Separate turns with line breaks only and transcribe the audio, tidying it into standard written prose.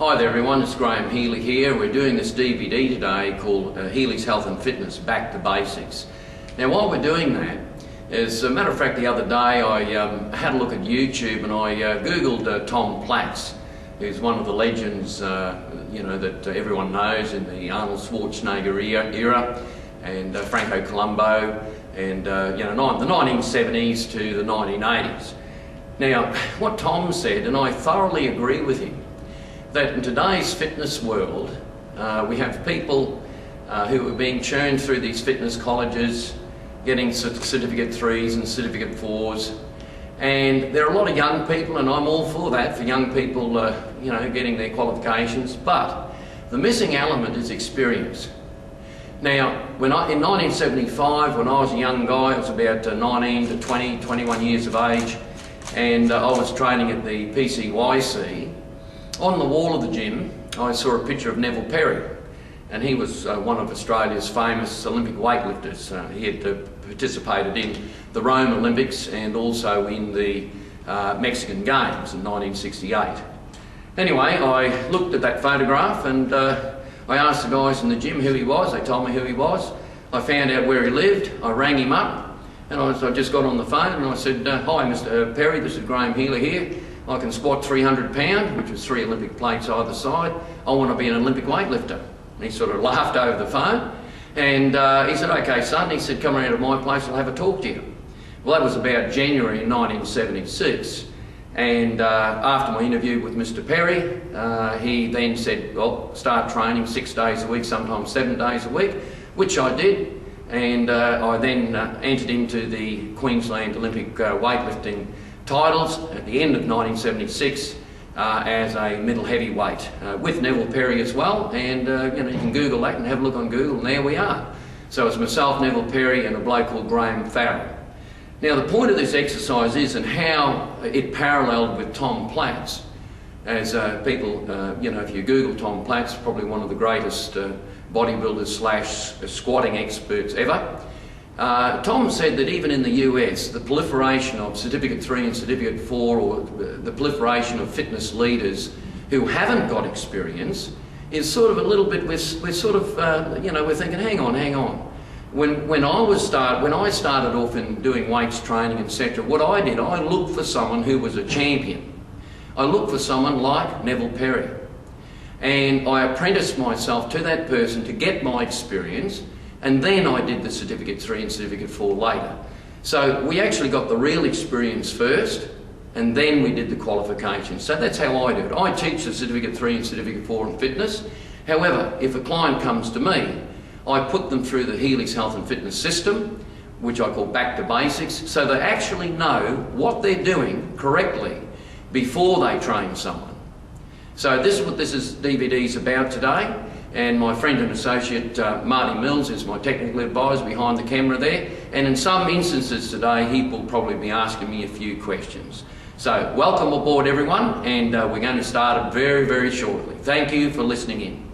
Hi there everyone, it's Graham Healy here. We're doing this DVD today called Healy's Health and Fitness Back to Basics. Now while we're doing that, as a matter of fact the other day I had a look at YouTube and I googled Tom Platz, who's one of the legends that everyone knows in the Arnold Schwarzenegger era and Franco Columbu and the 1970s to the 1980s. Now what Tom said, and I thoroughly agree with him, that in today's fitness world we have people who are being churned through these fitness colleges, getting certificate 3s and certificate 4s, and there are a lot of young people, and I'm all for that, for young people getting their qualifications, but the missing element is experience. Now in 1975, when I was a young guy, I was about 19 to 20, 21 years of age, and I was training at the PCYC. On the wall of the gym, I saw a picture of Neville Perry, and he was one of Australia's famous Olympic weightlifters. He had participated in the Rome Olympics and also in the Mexican Games in 1968. Anyway, I looked at that photograph and I asked the guys in the gym who he was. They told me who he was. I found out where he lived. I rang him up and I just got on the phone and I said, "Hi Mr. Perry, this is Graham Healy here. I can squat 300 pound, which is 3 Olympic plates either side. I want to be an Olympic weightlifter." And he sort of laughed over the phone and he said, "Okay son," he said, "come around to my place, I'll have a talk to you." Well, that was about January 1976, and after my interview with Mr. Perry, he then said, "Well, start training 6 days a week, sometimes 7 days a week," which I did, and I then entered into the Queensland Olympic weightlifting titles at the end of 1976 as a middle heavyweight with Neville Perry as well, and you can Google that and have a look on Google, and there we are. So it's myself, Neville Perry, and a bloke called Graham Farrell. Now the point of this exercise is, and how it paralleled with Tom Platz, as people, if you Google Tom Platz, probably one of the greatest bodybuilders slash squatting experts ever. Tom said that even in the US, the proliferation of Certificate 3 and Certificate 4, or the proliferation of fitness leaders who haven't got experience, is sort of a little bit, we're thinking, hang on. When I started off in doing weights training, etc., what I did, I looked for someone who was a champion. I looked for someone like Neville Perry. And I apprenticed myself to that person to get my experience, and then I did the Certificate 3 and Certificate 4 later. So we actually got the real experience first, and then we did the qualifications. So that's how I do it. I teach the Certificate 3 and Certificate 4 in fitness. However, if a client comes to me, I put them through the Healy's Health and Fitness system, which I call Back to Basics, so they actually know what they're doing correctly before they train someone. So this is what this DVD is about today. And my friend and associate Marty Mills is my technical advisor behind the camera there, and in some instances today he will probably be asking me a few questions. So welcome aboard everyone, and we're going to start it very, very shortly. Thank you for listening in.